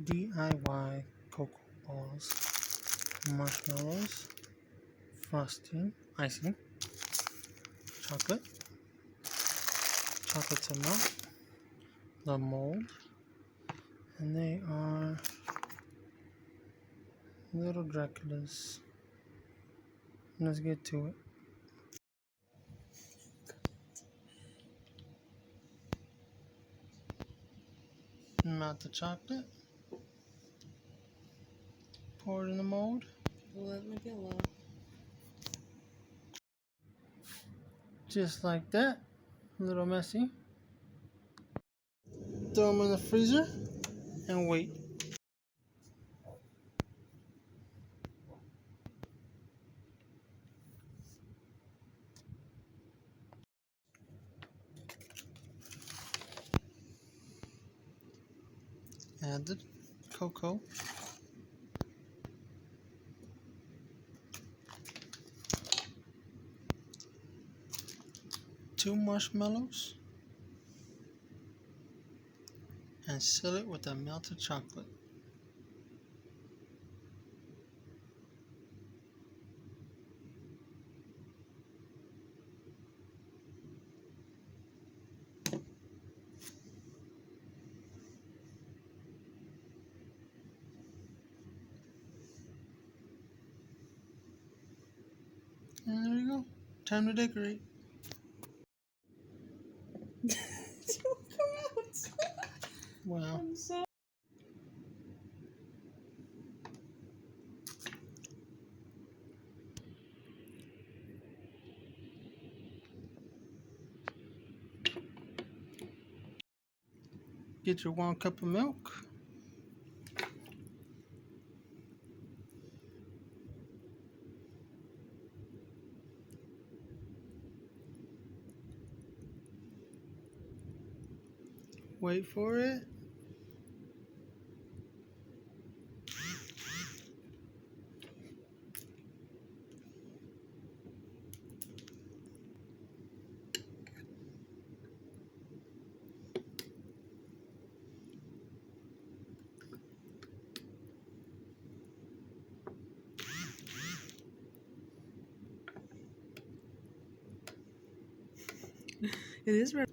DIY cocoa balls, marshmallows, frosting, icing, chocolate, chocolate to melt, the mold, and they are little Draculas. Let's get to it. Melt the chocolate, pour it in the mold. Let me get low. Just like that. A little messy. Throw them in the freezer and wait. Add the cocoa. Two marshmallows. And seal it with the melted chocolate. And there you go. Time to decorate. Don't come out. Wow. I'm sorry. Get your 1 cup of milk. Wait for it. It is red.